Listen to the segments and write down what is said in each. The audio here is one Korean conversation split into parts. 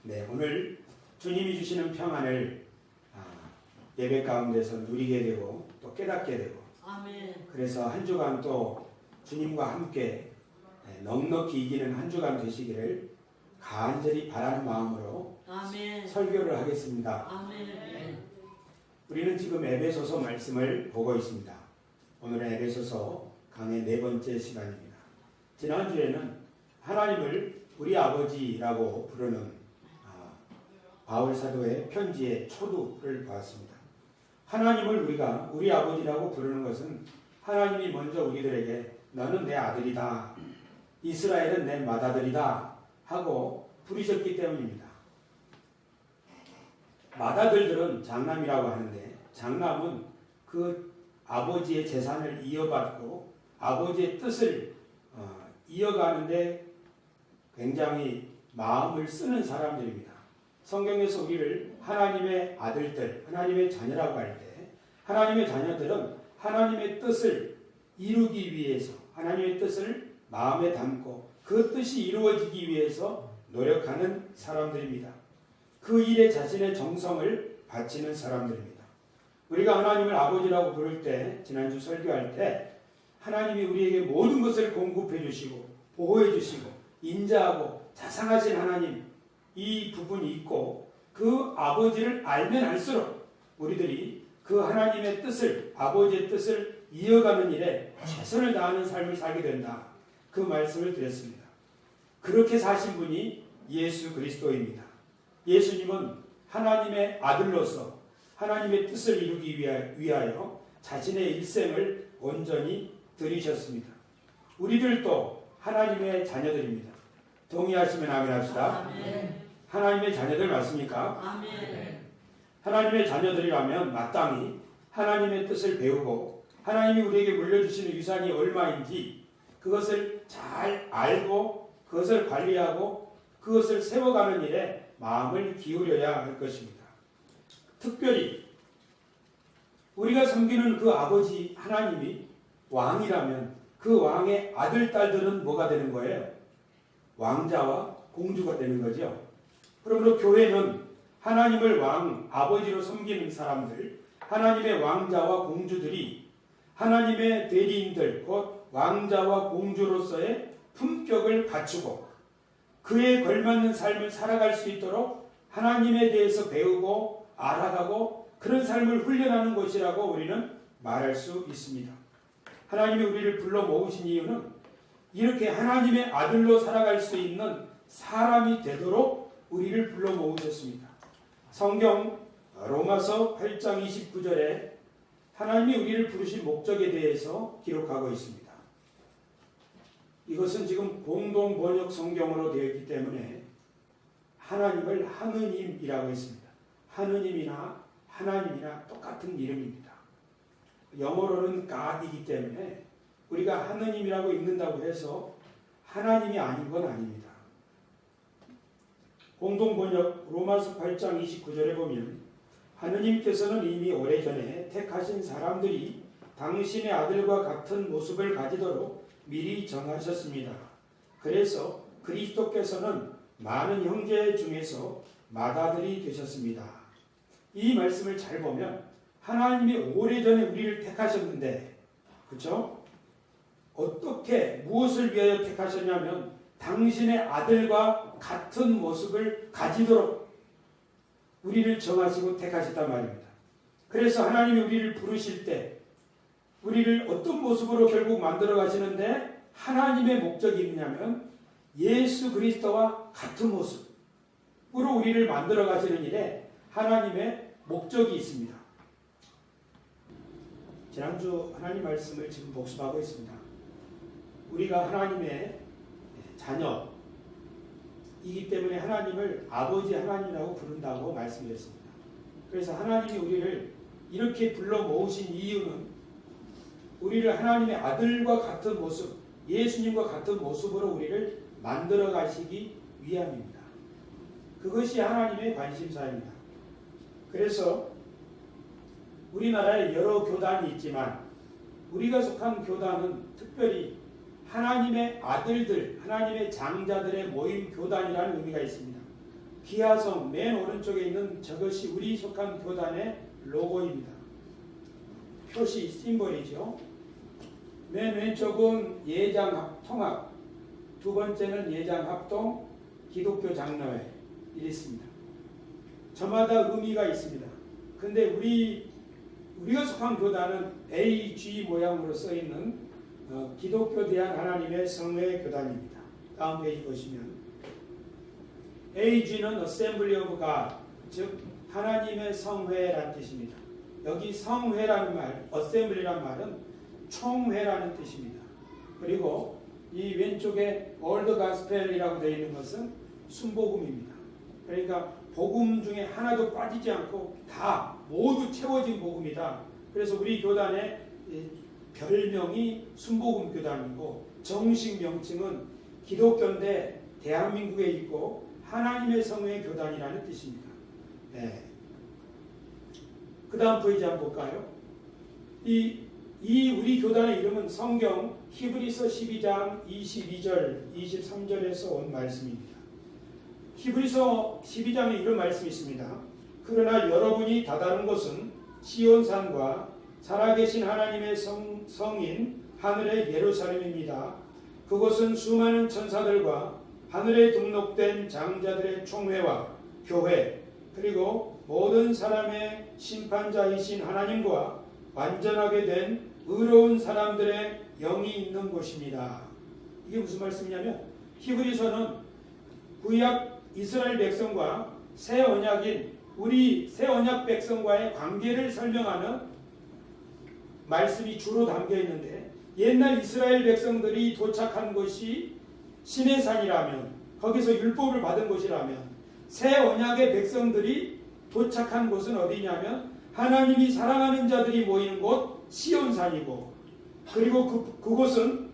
네, 오늘 주님이 주시는 평안을 예배 가운데서 누리게 되고 또 깨닫게 되고 아멘. 그래서 한 주간 또 주님과 함께 넉넉히 이기는 한 주간 되시기를 간절히 바라는 마음으로 아멘. 설교를 하겠습니다. 아멘. 우리는 지금 에베소서 말씀을 보고 있습니다. 오늘은 에베소서 강의 4번째 시간입니다. 지난주에는 하나님을 우리 아버지라고 부르는 바울 사도의 편지의 초두를 보았습니다. 하나님을 우리가 우리 아버지라고 부르는 것은 하나님이 먼저 우리들에게 너는 내 아들이다, 이스라엘은 내 맏아들이다 하고 부르셨기 때문입니다. 맏아들들은 장남이라고 하는데 장남은 그 아버지의 재산을 이어받고 아버지의 뜻을 이어가는데 굉장히 마음을 쓰는 사람들입니다. 성경에서 우리를 하나님의 아들들, 하나님의 자녀라고 할 때 하나님의 자녀들은 하나님의 뜻을 이루기 위해서 하나님의 뜻을 마음에 담고 그 뜻이 이루어지기 위해서 노력하는 사람들입니다. 그 일에 자신의 정성을 바치는 사람들입니다. 우리가 하나님을 아버지라고 부를 때 지난주 설교할 때 하나님이 우리에게 모든 것을 공급해 주시고 보호해 주시고 인자하고 자상하신 하나님 이 부분이 있고 그 아버지를 알면 알수록 우리들이 그 하나님의 뜻을 아버지의 뜻을 이어가는 일에 최선을 다하는 삶을 살게 된다. 그 말씀을 드렸습니다. 그렇게 사신 분이 예수 그리스도입니다. 예수님은 하나님의 아들로서 하나님의 뜻을 이루기 위하여 자신의 일생을 온전히 드리셨습니다. 우리들도 하나님의 자녀들입니다. 동의하시면 아멘 합시다. 아멘. 하나님의 자녀들 맞습니까? 아멘. 하나님의 자녀들이라면 마땅히 하나님의 뜻을 배우고 하나님이 우리에게 물려주시는 유산이 얼마인지 그것을 잘 알고 그것을 관리하고 그것을 세워가는 일에 마음을 기울여야 할 것입니다. 특별히 우리가 섬기는 그 아버지 하나님이 왕이라면 그 왕의 아들, 딸들은 뭐가 되는 거예요? 왕자와 공주가 되는 거죠. 그러므로 교회는 하나님을 왕, 아버지로 섬기는 사람들, 하나님의 왕자와 공주들이 하나님의 대리인들, 곧 왕자와 공주로서의 품격을 갖추고 그에 걸맞는 삶을 살아갈 수 있도록 하나님에 대해서 배우고 알아가고 그런 삶을 훈련하는 것이라고 우리는 말할 수 있습니다. 하나님이 우리를 불러 모으신 이유는 이렇게 하나님의 아들로 살아갈 수 있는 사람이 되도록 우리를 불러 모으셨습니다. 성경 로마서 8장 29절에 하나님이 우리를 부르신 목적에 대해서 기록하고 있습니다. 이것은 지금 공동 번역 성경으로 되어 있기 때문에 하나님을 하느님이라고 했습니다. 하느님이나 하나님이나 똑같은 이름입니다. 영어로는 God이기 때문에 우리가 하느님이라고 읽는다고 해서 하나님이 아닌 건 아닙니다. 공동번역 로마서 8장 29절에 보면 하느님께서는 이미 오래전에 택하신 사람들이 당신의 아들과 같은 모습을 가지도록 미리 정하셨습니다. 그래서 그리스도께서는 많은 형제 중에서 맏아들이 되셨습니다. 이 말씀을 잘 보면 하나님이 오래전에 우리를 택하셨는데 그렇죠? 어떻게 무엇을 위하여 택하셨냐면 당신의 아들과 같은 모습을 가지도록 우리를 정하시고 택하셨단 말입니다. 그래서 하나님이 우리를 부르실 때 우리를 어떤 모습으로 결국 만들어 가시는데 하나님의 목적이 있냐면 예수 그리스도와 같은 모습으로 우리를 만들어 가시는 일에 하나님의 목적이 있습니다. 지난주 하나님 말씀을 지금 복습하고 있습니다. 우리가 하나님의 자녀이기 때문에 하나님을 아버지 하나님이라고 부른다고 말씀드렸습니다. 그래서 하나님이 우리를 이렇게 불러 모으신 이유는 우리를 하나님의 아들과 같은 모습, 예수님과 같은 모습으로 우리를 만들어 가시기 위함입니다. 그것이 하나님의 관심사입니다. 그래서 우리나라에 여러 교단이 있지만 우리가 속한 교단은 특별히 하나님의 아들들, 하나님의 장자들의 모임 교단이라는 의미가 있습니다. 기하성 맨 오른쪽에 있는 저것이 우리 속한 교단의 로고입니다. 표시 심볼이죠. 맨 왼쪽은 예장 통합, 두 번째는 예장 합동 기독교 장로회 이랬습니다. 저마다 의미가 있습니다. 근데 우리가 속한 교단은 AG 모양으로 써 있는 기독교 대한 하나님의 성회 교단입니다. 다음 페이지 보시면 AG는 Assembly of God, 즉 하나님의 성회라는 뜻입니다. 여기 성회라는 말, Assembly라는 말은 총회라는 뜻입니다. 그리고 이 왼쪽에 Old Gospel이라고 되어 있는 것은 순복음입니다. 그러니까 복음 중에 하나도 빠지지 않고 다 모두 채워진 복음이다. 그래서 우리 교단의 별명이 순복음 교단이고 정식 명칭은 기독교인데 대한민국에 있고 하나님의 성회 교단이라는 뜻입니다. 네. 그 다음 페이지 한번 볼까요? 이 우리 교단의 이름은 성경 히브리서 12장 22절 23절에서 온 말씀입니다. 히브리서 12장에 이런 말씀이 있습니다. 그러나 여러분이 다다른 곳은 시온산과 살아계신 하나님의 성인 하늘의 예루살렘입니다. 그곳은 수많은 천사들과 하늘에 등록된 장자들의 총회와 교회 그리고 모든 사람의 심판자이신 하나님과 완전하게 된 의로운 사람들의 영이 있는 곳입니다. 이게 무슨 말씀이냐면 히브리서는 구약 이스라엘 백성과 새 언약인 우리 새 언약 백성과의 관계를 설명하는 말씀이 주로 담겨 있는데 옛날 이스라엘 백성들이 도착한 곳이 시내산이라면 거기서 율법을 받은 곳이라면 새 언약의 백성들이 도착한 곳은 어디냐면 하나님이 사랑하는 자들이 모이는 곳 시온산이고 그리고 그곳은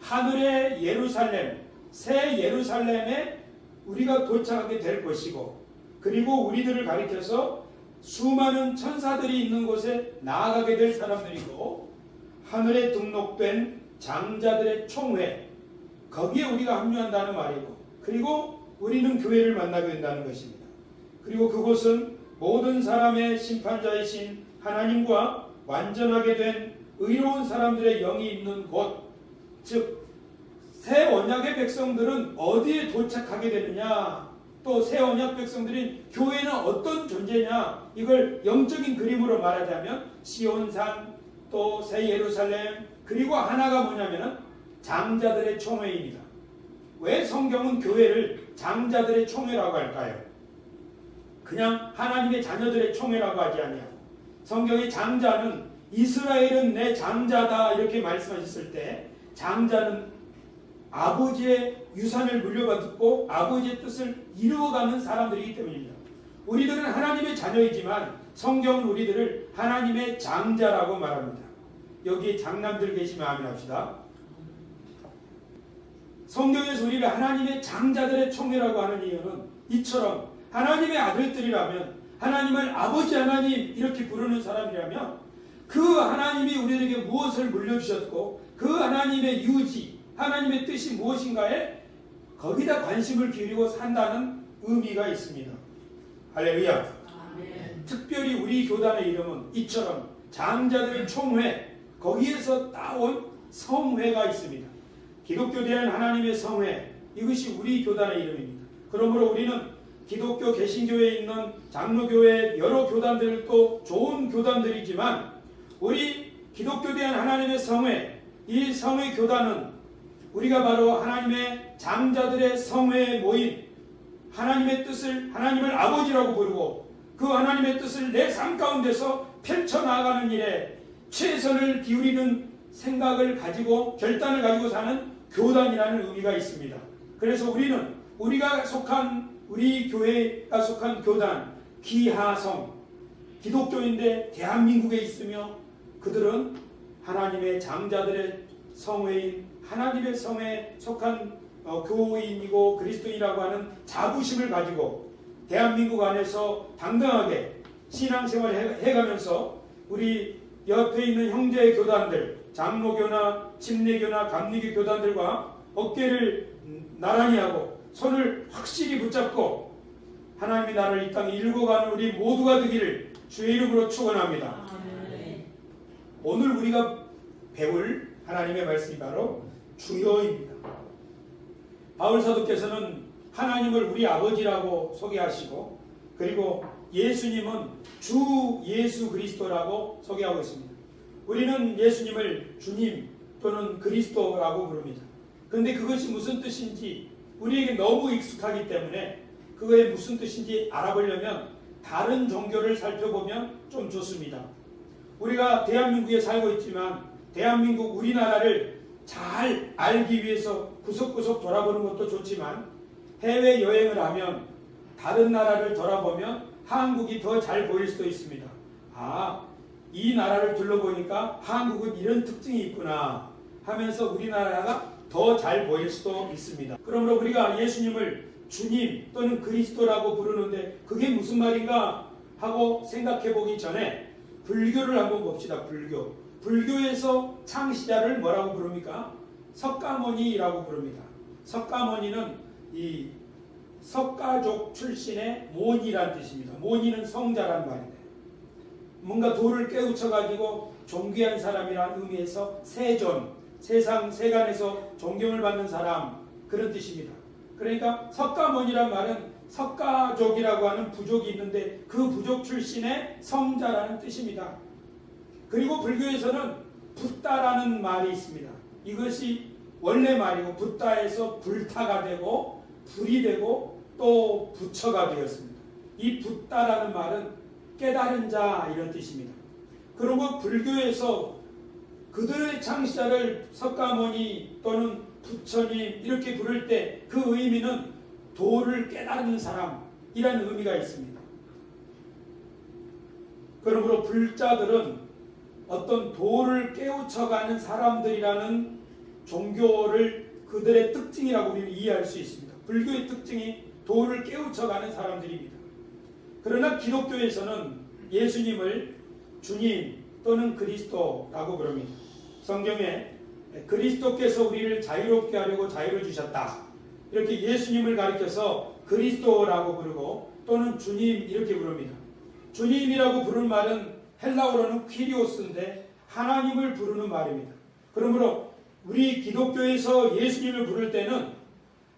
하늘의 예루살렘 새 예루살렘에 우리가 도착하게 될 것이고 그리고 우리들을 가리켜서 수많은 천사들이 있는 곳에 나아가게 될 사람들이고 하늘에 등록된 장자들의 총회 거기에 우리가 합류한다는 말이고 그리고 우리는 교회를 만나게 된다는 것입니다. 그리고 그곳은 모든 사람의 심판자이신 하나님과 완전하게 된 의로운 사람들의 영이 있는 곳, 즉 새 언약의 백성들은 어디에 도착하게 되느냐, 또 새 언약 백성들인 교회는 어떤 존재냐, 이걸 영적인 그림으로 말하자면 시온산, 또 새 예루살렘, 그리고 하나가 뭐냐면은 장자들의 총회입니다. 왜 성경은 교회를 장자들의 총회라고 할까요? 그냥 하나님의 자녀들의 총회라고 하지 아니하고 성경의 장자는 이스라엘은 내 장자다 이렇게 말씀하셨을 때 장자는 아버지의 유산을 물려받고 아버지의 뜻을 이루어가는 사람들이기 때문입니다. 우리들은 하나님의 자녀이지만 성경은 우리들을 하나님의 장자라고 말합니다. 여기에 장남들 계시면 아멘 합시다. 성경에서 우리를 하나님의 장자들의 총회라고 하는 이유는 이처럼 하나님의 아들들이라면 하나님을 아버지 하나님 이렇게 부르는 사람이라면 그 하나님이 우리에게 무엇을 물려주셨고 그 하나님의 유지 하나님의 뜻이 무엇인가에 거기다 관심을 기울이고 산다는 의미가 있습니다. 할렐루야. 아멘. 특별히 우리 교단의 이름은 이처럼 장자들의 총회 거기에서 따온 성회가 있습니다. 기독교 대한 하나님의 성회 이것이 우리 교단의 이름입니다. 그러므로 우리는 기독교 개신교회에 있는 장로교회 여러 교단들도 좋은 교단들이지만 우리 기독교 대한 하나님의 성회 이 성회 교단은 우리가 바로 하나님의 장자들의 성회에 모인 하나님의 뜻을 하나님을 아버지라고 부르고 그 하나님의 뜻을 내 삶 가운데서 펼쳐나가는 일에 최선을 기울이는 생각을 가지고 결단을 가지고 사는 교단이라는 의미가 있습니다. 그래서 우리는 우리 교회가 속한 교단 기하성 기독교인데 대한민국에 있으며 그들은 하나님의 장자들의 성회인 하나님의 성회에 속한 교인이고 그리스도인이라고 하는 자부심을 가지고 대한민국 안에서 당당하게 신앙생활을 해가면서 우리 옆에 있는 형제 교단들 장로교나 침례교나 감리교 교단들과 어깨를 나란히 하고 손을 확실히 붙잡고 하나님의 나라를 이 땅에 일궈가는 우리 모두가 되기를 주의 이름으로 축원합니다. 오늘 우리가 배울 하나님의 말씀이 바로 주여입니다. 바울 사도께서는 하나님을 우리 아버지라고 소개하시고 그리고 예수님은 주 예수 그리스도라고 소개하고 있습니다. 우리는 예수님을 주님 또는 그리스도라고 부릅니다. 그런데 그것이 무슨 뜻인지 우리에게 너무 익숙하기 때문에 그거의 무슨 뜻인지 알아보려면 다른 종교를 살펴보면 좀 좋습니다. 우리가 대한민국에 살고 있지만 대한민국 우리나라를 잘 알기 위해서 구석구석 돌아보는 것도 좋지만 해외여행을 하면 다른 나라를 돌아보면 한국이 더 잘 보일 수도 있습니다. 아, 이 나라를 둘러보니까 한국은 이런 특징이 있구나 하면서 우리나라가 더 잘 보일 수도 있습니다. 그러므로 우리가 예수님을 주님 또는 그리스도라고 부르는데 그게 무슨 말인가 하고 생각해 보기 전에 불교를 한번 봅시다. 불교에서 창시자를 뭐라고 부릅니까? 석가모니라고 부릅니다. 석가모니는 이 석가족 출신의 모니라는 뜻입니다. 모니는 성자라는 말인데 뭔가 도를 깨우쳐가지고 존귀한 사람이라는 의미에서 세존, 세상 세간에서 존경을 받는 사람 그런 뜻입니다. 그러니까 석가모니란 말은 석가족이라고 하는 부족이 있는데 그 부족 출신의 성자라는 뜻입니다. 그리고 불교에서는 붓다라는 말이 있습니다. 이것이 원래 말이고 붓다에서 불타가 되고 불이 되고 또 부처가 되었습니다. 이 붓다라는 말은 깨달은 자 이런 뜻입니다. 그리고 불교에서 그들의 창시자를 석가모니 또는 부처님 이렇게 부를 때 그 의미는 도를 깨달은 사람이라는 의미가 있습니다. 그러므로 불자들은 어떤 도를 깨우쳐가는 사람들이라는 종교를 그들의 특징이라고 우리는 이해할 수 있습니다. 불교의 특징이 도를 깨우쳐가는 사람들입니다. 그러나 기독교에서는 예수님을 주님 또는 그리스도라고 부릅니다. 성경에 그리스도께서 우리를 자유롭게 하려고 자유를 주셨다. 이렇게 예수님을 가리켜서 그리스도라고 부르고 또는 주님 이렇게 부릅니다. 주님이라고 부르는 말은 헬라어로는 퀴리오스인데 하나님을 부르는 말입니다. 그러므로 우리 기독교에서 예수님을 부를 때는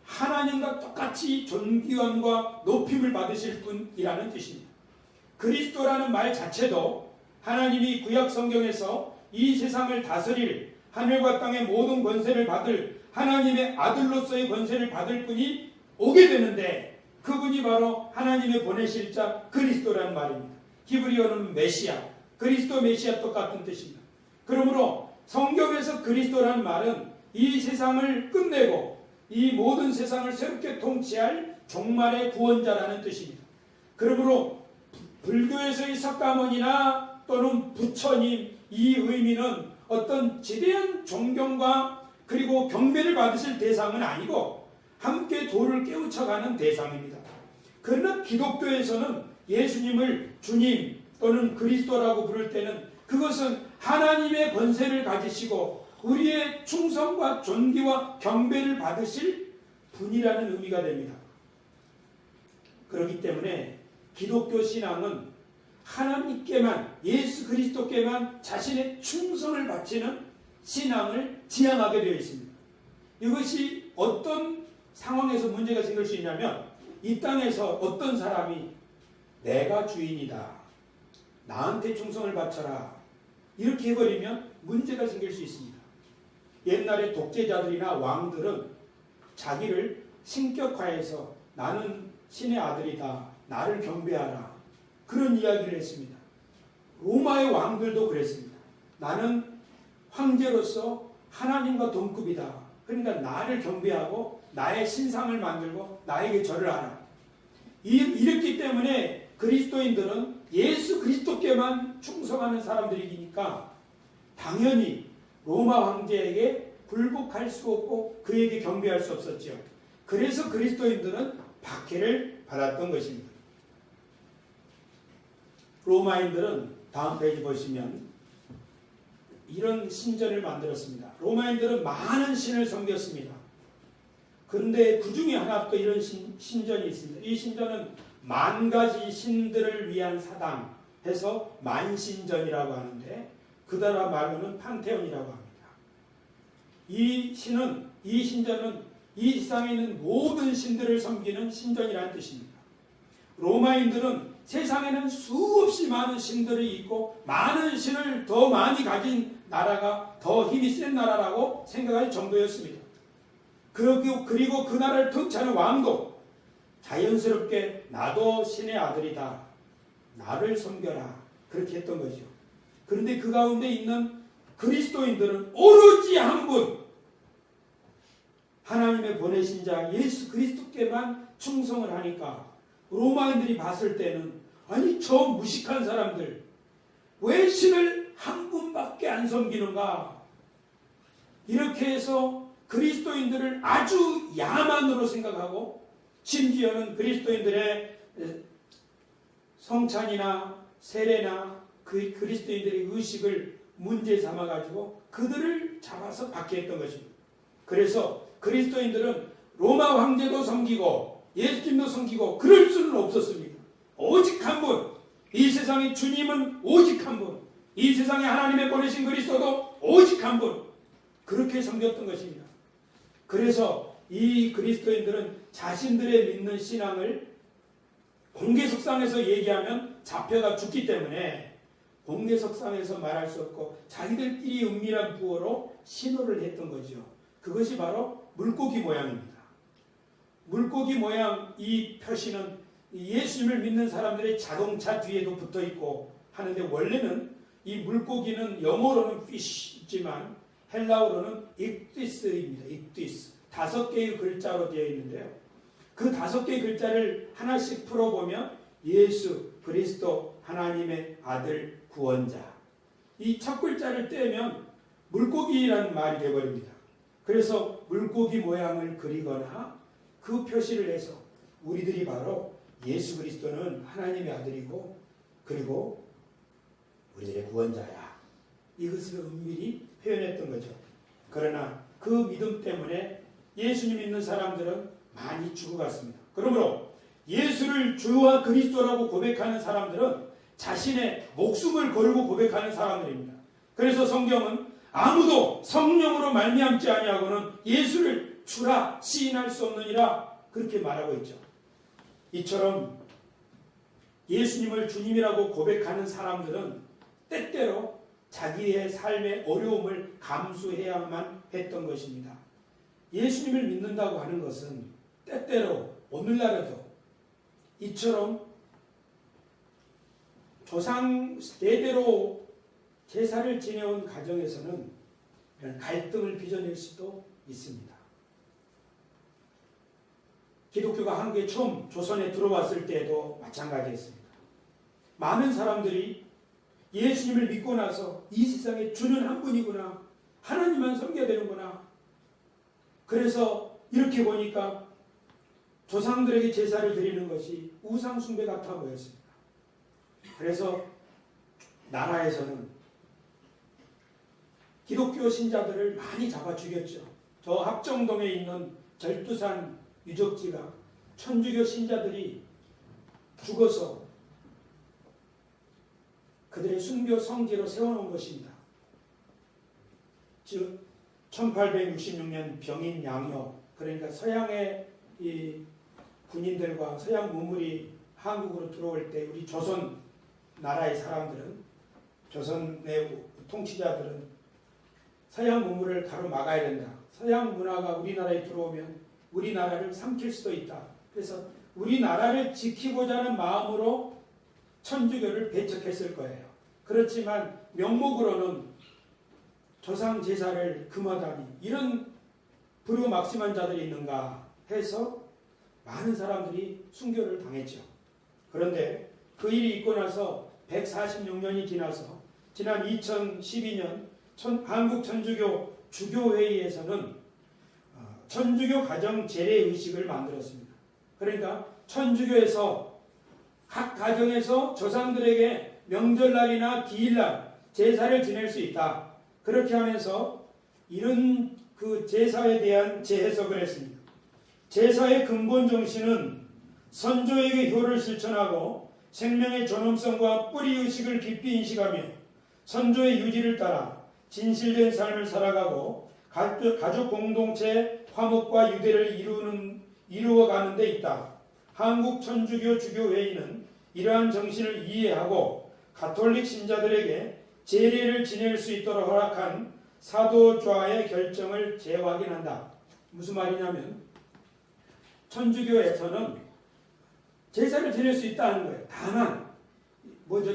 하나님과 똑같이 존귀함과 높임을 받으실 분이라는 뜻입니다. 그리스도라는 말 자체도 하나님이 구약 성경에서 이 세상을 다스릴 하늘과 땅의 모든 권세를 받을 하나님의 아들로서의 권세를 받을 분이 오게 되는데 그분이 바로 하나님의 보내실 자 그리스도라는 말입니다. 히브리어는 메시아, 그리스도 메시아 똑같은 뜻입니다. 그러므로 성경에서 그리스도라는 말은 이 세상을 끝내고 이 모든 세상을 새롭게 통치할 종말의 구원자라는 뜻입니다. 그러므로 불교에서의 석가모니나 또는 부처님 이 의미는 어떤 지대한 존경과 그리고 경배를 받으실 대상은 아니고 함께 도를 깨우쳐가는 대상입니다. 그러나 기독교에서는 예수님을 주님 또는 그리스도라고 부를 때는 그것은 하나님의 권세를 가지시고 우리의 충성과 존귀와 경배를 받으실 분이라는 의미가 됩니다. 그렇기 때문에 기독교 신앙은 하나님께만 예수 그리스도께만 자신의 충성을 바치는 신앙을 지향하게 되어 있습니다. 이것이 어떤 상황에서 문제가 생길 수 있냐면 이 땅에서 어떤 사람이 내가 주인이다. 나한테 충성을 바쳐라. 이렇게 해버리면 문제가 생길 수 있습니다. 옛날에 독재자들이나 왕들은 자기를 신격화해서 나는 신의 아들이다. 나를 경배하라. 그런 이야기를 했습니다. 로마의 왕들도 그랬습니다. 나는 황제로서 하나님과 동급이다. 그러니까 나를 경배하고 나의 신상을 만들고 나에게 절을 하라. 이랬기 때문에 그리스도인들은 예수 그리스도께만 충성하는 사람들이니까 당연히 로마 황제에게 굴복할 수 없고 그에게 경배할 수 없었죠. 그래서 그리스도인들은 박해를 받았던 것입니다. 로마인들은 다음 페이지 보시면 이런 신전을 만들었습니다. 로마인들은 많은 신을 섬겼습니다. 그런데 그 중에 하나 또 이런 신전이 있습니다. 이 신전은 만 가지 신들을 위한 사당 해서 만신전이라고 하는데 그 나라 말로는 판테온이라고 합니다. 이 신전은 이 세상에 있는 모든 신들을 섬기는 신전이라는 뜻입니다. 로마인들은 세상에는 수없이 많은 신들이 있고 많은 신을 더 많이 가진 나라가 더 힘이 센 나라라고 생각할 정도였습니다. 그리고 그 나라를 통치하는 왕도 자연스럽게 나도 신의 아들이다. 나를 섬겨라. 그렇게 했던 거죠. 그런데 그 가운데 있는 그리스도인들은 오로지 한 분, 하나님의 보내신 자 예수 그리스도께만 충성을 하니까 로마인들이 봤을 때는 아니 저 무식한 사람들 왜 신을 한 분밖에 안 섬기는가? 이렇게 해서 그리스도인들을 아주 야만으로 생각하고 심지어는 그리스도인들의 성찬이나 세례나 그 그리스도인들의 의식을 문제 삼아가지고 그들을 잡아서 박해했던 것입니다. 그래서 그리스도인들은 로마 황제도 섬기고 예수님도 섬기고 그럴 수는 없었습니다. 오직 한 분, 이 세상의 주님은 오직 한 분, 이 세상에 하나님의 보내신 그리스도도 오직 한 분, 그렇게 섬겼던 것입니다. 그래서 이 그리스도인들은 자신들의 믿는 신앙을 공개석상에서 얘기하면 잡혀가 죽기 때문에 공개석상에서 말할 수 없고 자기들끼리 은밀한 부호로 신호를 했던 거죠. 그것이 바로 물고기 모양입니다. 물고기 모양 이 표시는 예수님을 믿는 사람들의 자동차 뒤에도 붙어 있고 하는데 원래는 이 물고기는 영어로는 fish이지만 헬라어로는 익디스입니다. 익디스. 5개의 글자로 되어 있는데요. 그 5개의 글자를 하나씩 풀어보면 예수, 그리스도, 하나님의 아들, 구원자. 이 첫 글자를 떼면 물고기라는 말이 되어버립니다. 그래서 물고기 모양을 그리거나 그 표시를 해서 우리들이 바로 예수 그리스도는 하나님의 아들이고 그리고 우리들의 구원자야. 이것을 은밀히 표현했던 거죠. 그러나 그 믿음 때문에 예수님 믿는 사람들은 많이 죽어갔습니다. 그러므로 예수를 주와 그리스도라고 고백하는 사람들은 자신의 목숨을 걸고 고백하는 사람들입니다. 그래서 성경은 아무도 성령으로 말미암지 아니하고는 예수를 주라 시인할 수 없느니라 그렇게 말하고 있죠. 이처럼 예수님을 주님이라고 고백하는 사람들은 때때로 자기의 삶의 어려움을 감수해야만 했던 것입니다. 예수님을 믿는다고 하는 것은 때때로 오늘날에도 이처럼 조상 대대로 제사를 지내온 가정에서는 이런 갈등을 빚어낼 수도 있습니다. 기독교가 한국에 처음 조선에 들어왔을 때도 마찬가지였습니다. 많은 사람들이 예수님을 믿고 나서 이 세상에 주는 한 분이구나, 하나님만 섬겨야 되는구나. 그래서 이렇게 보니까 조상들에게 제사를 드리는 것이 우상 숭배 같아 보였습니다. 그래서 나라에서는 기독교 신자들을 많이 잡아 죽였죠. 저 합정동에 있는 절두산 유적지가 천주교 신자들이 죽어서 그들의 순교 성지로 세워놓은 것입니다. 즉 1866년 병인 양요, 그러니까 서양의 이 군인들과 서양 문물이 한국으로 들어올 때 우리 조선 나라의 사람들은, 조선의 통치자들은 서양 문물을 가로막아야 된다. 서양 문화가 우리나라에 들어오면 우리나라를 삼킬 수도 있다. 그래서 우리나라를 지키고자 하는 마음으로 천주교를 배척했을 거예요. 그렇지만 명목으로는 조상 제사를 금하다니 이런 불효막심한 자들이 있는가 해서 많은 사람들이 순교를 당했죠. 그런데 그 일이 있고 나서 146년이 지나서 지난 2012년 한국 천주교 주교회의에서는 천주교 가정 제례 의식을 만들었습니다. 그러니까 천주교에서 각 가정에서 조상들에게 명절날이나 기일날 제사를 지낼 수 있다. 그렇게 하면서 이런 그 제사에 대한 재해석을 했습니다. 제사의 근본 정신은 선조에게 효를 실천하고 생명의 존엄성과 뿌리의식을 깊이 인식하며 선조의 유지를 따라 진실된 삶을 살아가고 가족 공동체 화목과 유대를 이루어가는 데 있다. 한국 천주교 주교회의는 이러한 정신을 이해하고 가톨릭 신자들에게 제례를 지낼 수 있도록 허락한 사도좌의 결정을 재확인한다. 무슨 말이냐면 천주교에서는 제사를 지낼 수 있다는 거예요. 다만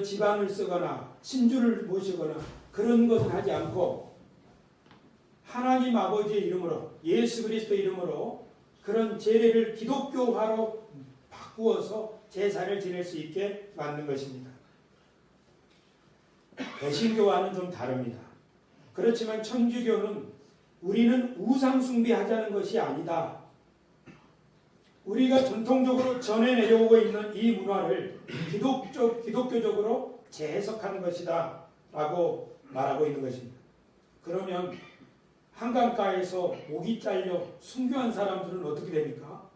지방을 쓰거나 신주를 모시거나 그런 것은 하지 않고 하나님 아버지의 이름으로 예수 그리스도 이름으로 그런 제례를 기독교화로 바꾸어서 제사를 지낼 수 있게 만든 것입니다. 개신교와는 좀 다릅니다. 그렇지만 천주교는 우리는 우상 숭배하자는 것이 아니다. 우리가 전통적으로 전해내려오고 있는 이 문화를 기독교적으로 재해석하는 것이다 라고 말하고 있는 것입니다. 그러면 한강가에서 목이 잘려 순교한 사람들은 어떻게 됩니까?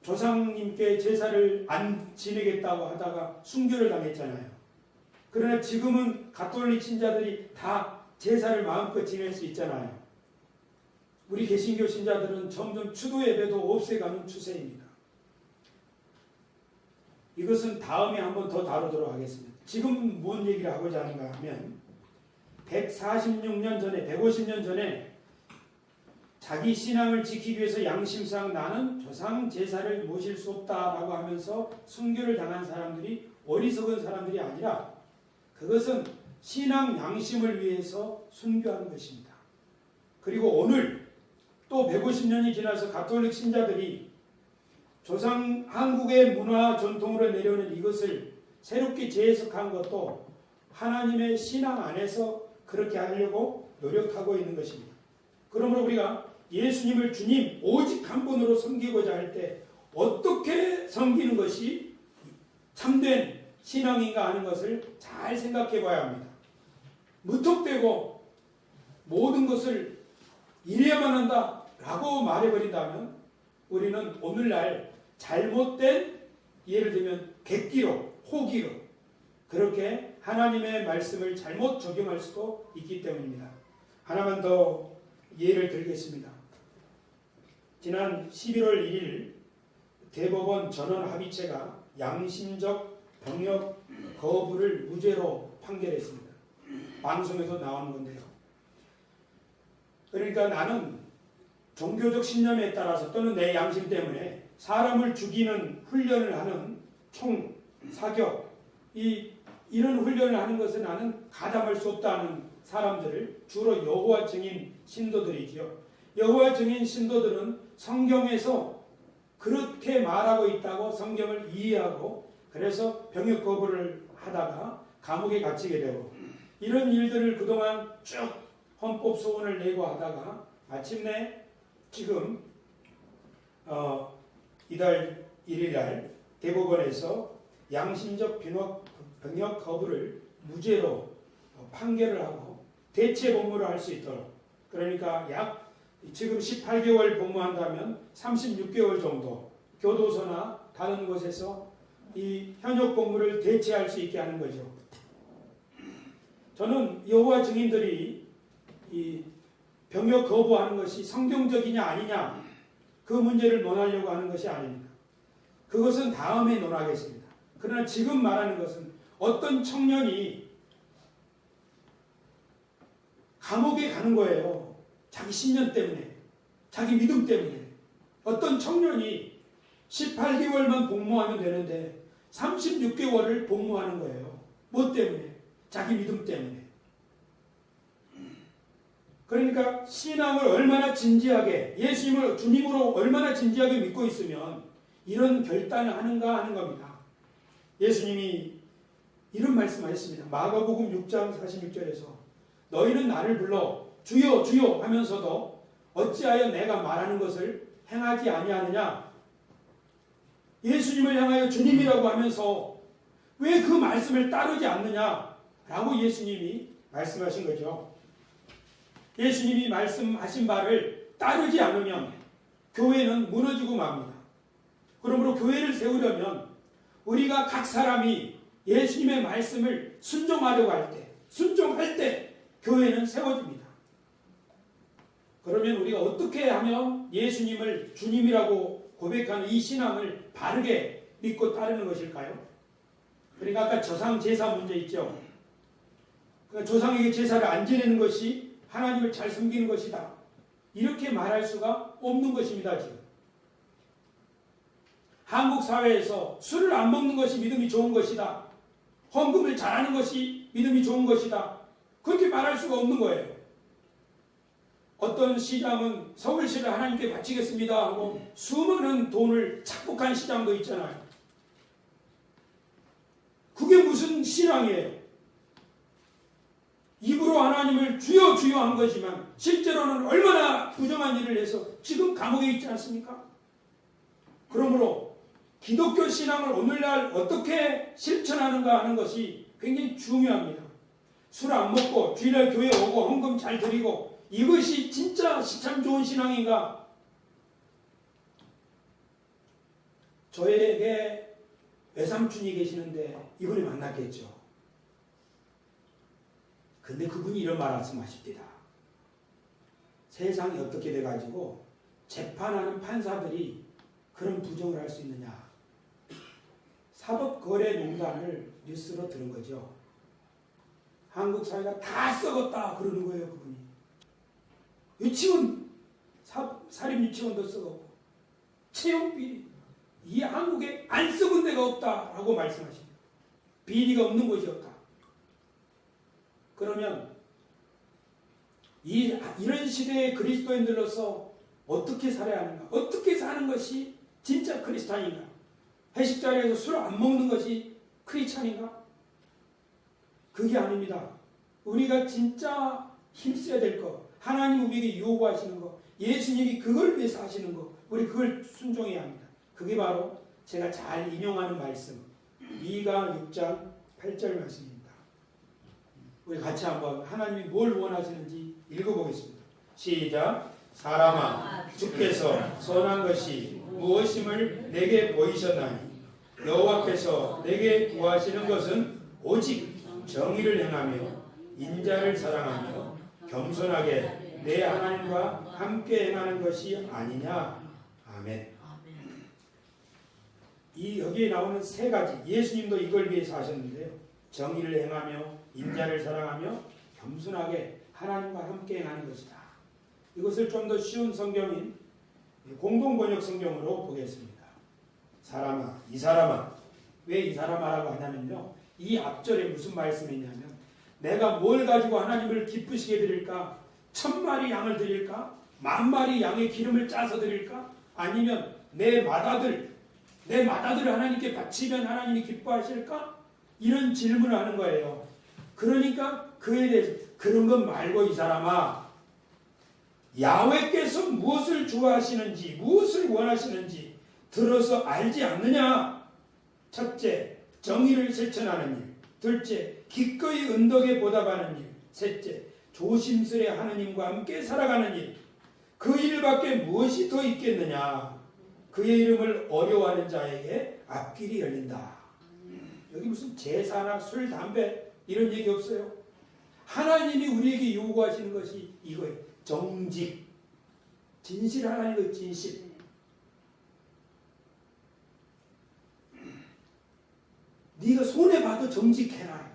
조상님께 제사를 안 지내겠다고 하다가 순교를 당했잖아요. 그러나 지금은 가톨릭 신자들이 다 제사를 마음껏 지낼 수 있잖아요. 우리 개신교 신자들은 점점 추도 예배도 없애가는 추세입니다. 이것은 다음에 한번 더 다루도록 하겠습니다. 지금 뭔 얘기를 하고자 하는가 하면 146년 전에 150년 전에 자기 신앙을 지키기 위해서 양심상 나는 조상 제사를 모실 수 없다라고 하면서 순교를 당한 사람들이 어리석은 사람들이 아니라 그것은 신앙 양심을 위해서 순교하는 것입니다. 그리고 오늘 또 150년이 지나서 가톨릭 신자들이 조상 한국의 문화 전통으로 내려오는 이것을 새롭게 재해석한 것도 하나님의 신앙 안에서 그렇게 하려고 노력하고 있는 것입니다. 그러므로 우리가 예수님을 주님 오직 한 분으로 섬기고자 할 때 어떻게 섬기는 것이 참된 신앙인가 하는 것을 잘 생각해 봐야 합니다. 무턱대고 모든 것을 이래야만 한다 라고 말해버린다면 우리는 오늘날 잘못된 예를 들면 객기로 호기로 그렇게 하나님의 말씀을 잘못 적용할 수도 있기 때문입니다. 하나만 더 예를 들겠습니다. 지난 11월 1일 대법원 전원합의체가 양심적 병역 거부를 무죄로 판결했습니다. 방송에서 나오는 건데요. 그러니까 나는 종교적 신념에 따라서 또는 내 양심 때문에 사람을 죽이는 훈련을 하는 총, 사격 이런 훈련을 하는 것을 나는 가담할 수 없다는 사람들을 주로 여호와 증인 신도들이지요. 여호와 증인 신도들은 성경에서 그렇게 말하고 있다고 성경을 이해하고 그래서 병역 거부를 하다가 감옥에 갇히게 되고 이런 일들을 그동안 쭉 헌법 소원을 내고 하다가 마침내 지금 이달 1일 날 대법원에서 양심적 병역 거부를 무죄로 판결을 하고 대체 복무를 할 수 있도록 그러니까 약 지금 18개월 복무한다면 36개월 정도 교도소나 다른 곳에서 이 현역 복무를 대체할 수 있게 하는 거죠. 저는 여호와 증인들이 이 병역 거부하는 것이 성경적이냐 아니냐 그 문제를 논하려고 하는 것이 아닙니다. 그것은 다음에 논하겠습니다. 그러나 지금 말하는 것은 어떤 청년이 감옥에 가는 거예요. 자기 신념 때문에, 자기 믿음 때문에. 어떤 청년이 18개월만 복무하면 되는데 36개월을 복무하는 거예요. 뭐 때문에? 자기 믿음 때문에. 그러니까 신앙을 얼마나 진지하게 예수님을 주님으로 얼마나 진지하게 믿고 있으면 이런 결단을 하는가 하는 겁니다. 예수님이 이런 말씀하셨습니다. 마가복음 6장 46절에서 너희는 나를 불러 주여 주여 하면서도 어찌하여 내가 말하는 것을 행하지 아니하느냐. 예수님을 향하여 주님이라고 하면서 왜 그 말씀을 따르지 않느냐라고 예수님이 말씀하신 거죠. 예수님이 말씀하신 바를 따르지 않으면 교회는 무너지고 맙니다. 그러므로 교회를 세우려면 우리가 각 사람이 예수님의 말씀을 순종하려고 순종할 때 교회는 세워집니다. 그러면 우리가 어떻게 하면 예수님을 주님이라고 고백하는 이 신앙을 바르게 믿고 따르는 것일까요? 그러니까 아까 조상 제사 문제 있죠. 그러니까 조상에게 제사를 안 지내는 것이 하나님을 잘 섬기는 것이다. 이렇게 말할 수가 없는 것입니다. 지금 한국 사회에서 술을 안 먹는 것이 믿음이 좋은 것이다. 헌금을 잘하는 것이 믿음이 좋은 것이다. 그렇게 말할 수가 없는 거예요. 어떤 시장은 서울시를 하나님께 바치겠습니다 하고 수많은 돈을 착복한 시장도 있잖아요. 그게 무슨 신앙이에요? 입으로 하나님을 주여 주여 한 거지만 실제로는 얼마나 부정한 일을 해서 지금 감옥에 있지 않습니까? 그러므로 기독교 신앙을 오늘날 어떻게 실천하는가 하는 것이 굉장히 중요합니다. 술 안 먹고 주일날 교회 오고 헌금 잘 드리고 이것이 진짜 참 좋은 신앙인가? 저에게 외삼촌이 계시는데 이번에 만났겠죠. 근데 그분이 이런 말씀하십니다. 세상이 어떻게 돼가지고 재판하는 판사들이 그런 부정을 할 수 있느냐. 사법거래농단을 뉴스로 들은 거죠. 한국 사회가 다 썩었다 그러는 거예요. 그분이. 유치원, 사립유치원도 썩었고 채용비리, 이 한국에 안 썩은 데가 없다라고 말씀하십니다. 비리가 없는 곳이 없다. 그러면 이런 시대의 그리스도인들로서 어떻게 살아야 하는가? 어떻게 사는 것이 진짜 크리스찬인가? 회식 자리에서 술 안 먹는 것이 크리스찬인가? 그게 아닙니다. 우리가 진짜 힘써야 될 것, 하나님 우리에게 요구하시는 것, 예수님이 그걸 위해서 하시는 것, 우리 그걸 순종해야 합니다. 그게 바로 제가 잘 인용하는 말씀, 미가 6장 8절 말씀입니다. 우리 같이 한번 하나님이 뭘 원하시는지 읽어보겠습니다. 시작. 사람아, 주께서 선한 것이 무엇임을 내게 보이셨나니 여호와께서 내게 구하시는 것은 오직 정의를 행하며 인자를 사랑하며 겸손하게 내 하나님과 함께 행하는 것이 아니냐. 아멘. 여기에 나오는 세 가지, 예수님도 이걸 위해서 하셨는데요. 정의를 행하며 인자를 사랑하며 겸손하게 하나님과 함께 행하는 것이다. 이것을 좀 더 쉬운 성경인 공동번역 성경으로 보겠습니다. 사람아, 이 사람아. 왜 이 사람아라고 하냐면요. 이 앞절에 무슨 말씀이 있냐면 내가 뭘 가지고 하나님을 기쁘시게 드릴까? 1000마리 양을 드릴까? 10,000마리 양의 기름을 짜서 드릴까? 아니면 내 맏아들을 하나님께 바치면 하나님이 기뻐하실까? 이런 질문을 하는 거예요. 그러니까 그에 대해서 그런 것 말고 이 사람아, 야훼께서 무엇을 좋아하시는지 무엇을 원하시는지 들어서 알지 않느냐? 첫째, 정의를 실천하는 일. 둘째, 기꺼이 은덕에 보답하는 일. 셋째, 조심스레 하느님과 함께 살아가는 일. 그 일밖에 무엇이 더 있겠느냐? 그의 이름을 어려워하는 자에게 앞길이 열린다. 여기 무슨 제사나 술, 담배 이런 얘기 없어요. 하나님이 우리에게 요구하시는 것이 이거예요. 정직. 진실하라는 거, 진실. 네가 손해봐도 정직해라.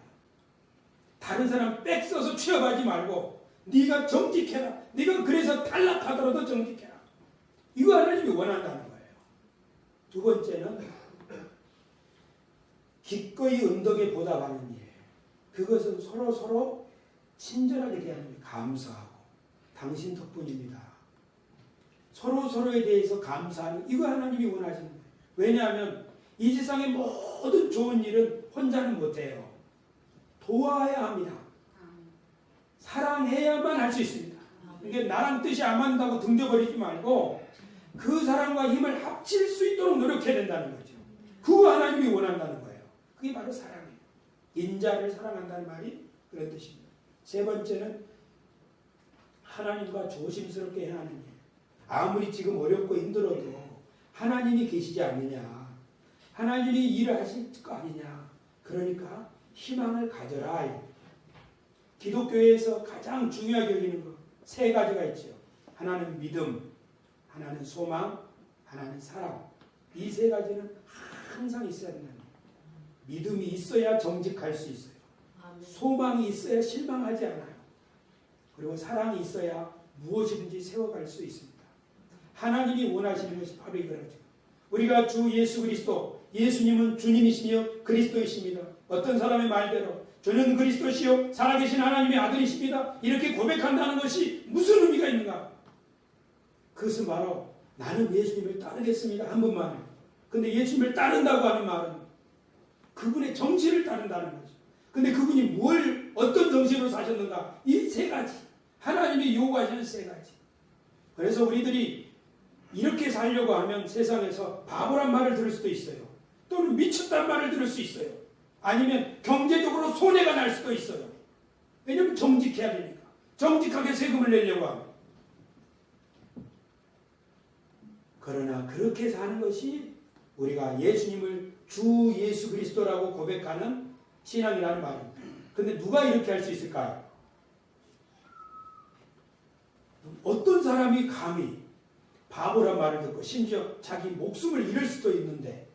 다른 사람 백 써서 취업하지 말고 네가 정직해라. 네가 그래서 탈락하더라도 정직해라. 이거 하나님이 원한다는 거예요. 두 번째는 기꺼이 은덕에 보답하는 일. 그것은 서로 친절하게 대하는 일. 감사하고 당신 덕분입니다. 서로에 대해서 감사하는, 이거 하나님이 원하시는 거예요. 왜냐하면 이 세상의 모든 좋은 일은 혼자는 못해요. 도와야 합니다. 사랑해야만 할 수 있습니다. 그러니까 나랑 뜻이 안 맞는다고 등져버리지 말고 그 사람과 힘을 합칠 수 있도록 노력해야 된다는 거죠. 그거 하나님이 원한다는 거예요. 그게 바로 사랑이에요. 인자를 사랑한다는 말이 그런 뜻입니다. 세 번째는 하나님과 조심스럽게 행하는 일. 아무리 지금 어렵고 힘들어도 하나님이 계시지 않느냐. 하나님이 일을 하실 거 아니냐. 그러니까 희망을 가져라. 기독교에서 가장 중요하게 여기는 것 세 가지가 있죠. 하나는 믿음, 하나는 소망, 하나는 사랑. 이 세 가지는 항상 있어야 된다. 믿음이 있어야 정직할 수 있어요. 소망이 있어야 실망하지 않아요. 그리고 사랑이 있어야 무엇이든지 세워갈 수 있습니다. 하나님이 원하시는 것이 바로 이거죠. 우리가 주 예수 그리스도, 예수님은 주님이시며 그리스도이십니다. 어떤 사람의 말대로 저는 그리스도시요 살아계신 하나님의 아들이십니다. 이렇게 고백한다는 것이 무슨 의미가 있는가? 그것은 바로 나는 예수님을 따르겠습니다. 한 번만에. 근데 예수님을 따른다고 하는 말은 그분의 정신을 따른다는 거죠. 근데 그분이 어떤 정신으로 사셨는가? 이 세 가지. 하나님이 요구하시는 세 가지. 그래서 우리들이 이렇게 살려고 하면 세상에서 바보란 말을 들을 수도 있어요. 또는 미쳤단 말을 들을 수 있어요. 아니면 경제적으로 손해가 날 수도 있어요. 왜냐하면 정직해야 되니까. 정직하게 세금을 내려고 하면. 그러나 그렇게 사는 것이 우리가 예수님을 주 예수 그리스도라고 고백하는 신앙이라는 말입니다. 근데 누가 이렇게 할 수 있을까요? 어떤 사람이 감히 바보란 말을 듣고 심지어 자기 목숨을 잃을 수도 있는데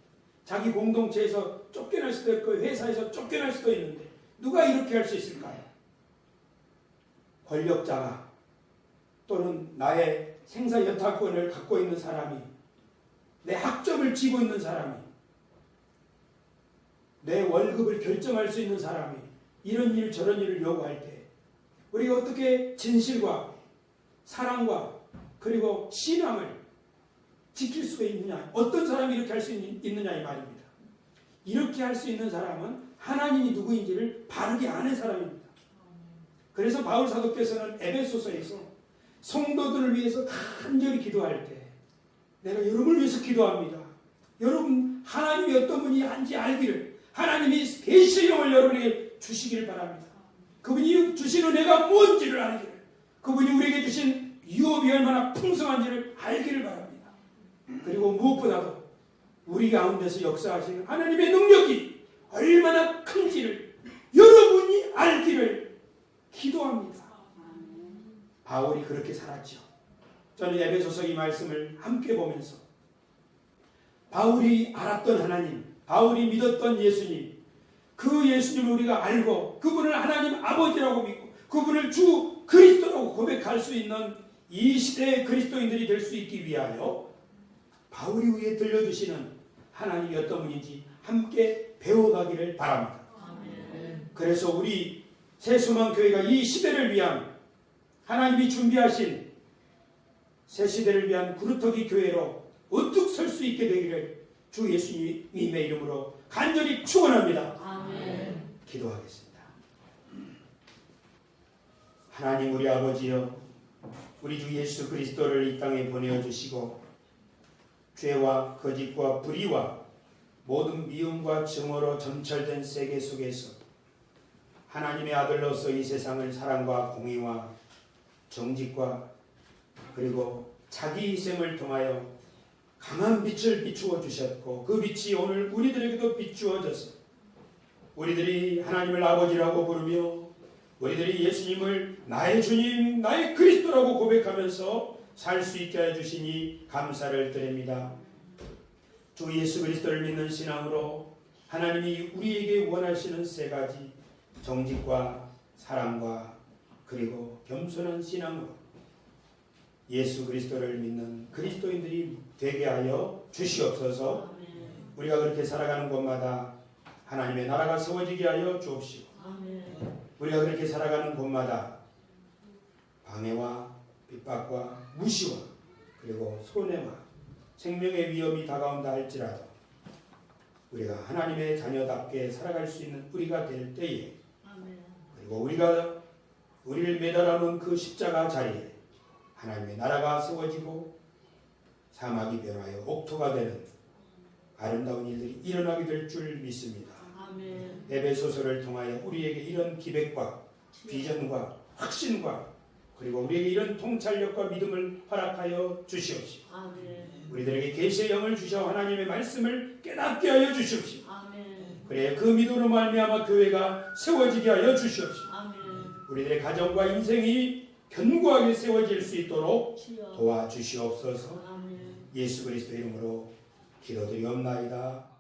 자기 공동체에서 쫓겨날 수도 있고 회사에서 쫓겨날 수도 있는데 누가 이렇게 할 수 있을까요? 권력자가 또는 나의 생사 여타권을 갖고 있는 사람이 내 학점을 쥐고 있는 사람이 내 월급을 결정할 수 있는 사람이 이런 일 저런 일을 요구할 때 우리가 어떻게 진실과 사랑과 그리고 신앙을 지킬 수가 있느냐. 어떤 사람이 이렇게 할 수 있느냐 이 말입니다. 이렇게 할 수 있는 사람은 하나님이 누구인지를 바르게 아는 사람입니다. 그래서 바울 사도께서는 에베소서에서 성도들을 위해서 간절히 기도할 때 내가 여러분을 위해서 기도합니다. 여러분 하나님이 어떤 분인지 알기를 하나님이 계시의 영을 여러분에게 주시기를 바랍니다. 그분이 주신 은혜가 뭔지를 알기를 그분이 우리에게 주신 유업이 얼마나 풍성한지를 알기를 바랍니다. 그리고 무엇보다도 우리 가운데서 역사하시는 하나님의 능력이 얼마나 큰지를 여러분이 알기를 기도합니다. 바울이 그렇게 살았죠. 저는 에베소서 이 말씀을 함께 보면서 바울이 알았던 하나님, 바울이 믿었던 예수님, 그 예수님을 우리가 알고 그분을 하나님 아버지라고 믿고 그분을 주 그리스도라고 고백할 수 있는 이 시대의 그리스도인들이 될 수 있기 위하여 바울이 위에 들려주시는 하나님이 어떤 분인지 함께 배워가기를 바랍니다. 아멘. 그래서 우리 새소망교회가 이 시대를 위한 하나님이 준비하신 새 시대를 위한 구루터기 교회로 우뚝 설 수 있게 되기를 주 예수님의 이름으로 간절히 축원합니다. 아멘. 기도하겠습니다. 하나님 우리 아버지여, 우리 주 예수 그리스도를 이 땅에 보내어주시고 죄와 거짓과 불의와 모든 미움과 증오로 점철된 세계 속에서 하나님의 아들로서 이 세상을 사랑과 공의와 정직과 그리고 자기 희생을 통하여 강한 빛을 비추어 주셨고 그 빛이 오늘 우리들에게도 비추어져서 우리들이 하나님을 아버지라고 부르며 우리들이 예수님을 나의 주님, 나의 그리스도라고 고백하면서 살 수 있게 해주시니 감사를 드립니다. 주 예수 그리스도를 믿는 신앙으로 하나님이 우리에게 원하시는 세 가지 정직과 사랑과 그리고 겸손한 신앙으로 예수 그리스도를 믿는 그리스도인들이 되게 하여 주시옵소서. 우리가 그렇게 살아가는 곳마다 하나님의 나라가 세워지게 하여 주옵시고 우리가 그렇게 살아가는 곳마다 방해와 핍박과 무시와 그리고 손해와 생명의 위험이 다가온다 할지라도 우리가 하나님의 자녀답게 살아갈 수 있는 우리가 될 때에 그리고 우리가 우리를 매달아놓은 그 십자가 자리에 하나님의 나라가 세워지고 사막이 변하여 옥토가 되는 아름다운 일들이 일어나게 될 줄 믿습니다. 아멘. 에베소서를 통하여 우리에게 이런 기백과 비전과 확신과 그리고 우리에게 이런 통찰력과 믿음을 허락하여 주시옵시고 아멘. 우리들에게 계시의 영을 주셔 하나님의 말씀을 깨닫게 하여 주시옵시고 아멘. 그래 그 믿음으로 말미암아 교회가 세워지게 하여 주시옵시고 아멘. 우리들의 가정과 인생이 견고하게 세워질 수 있도록 주여. 도와주시옵소서. 아멘. 예수 그리스도 이름으로 기도드리옵나이다.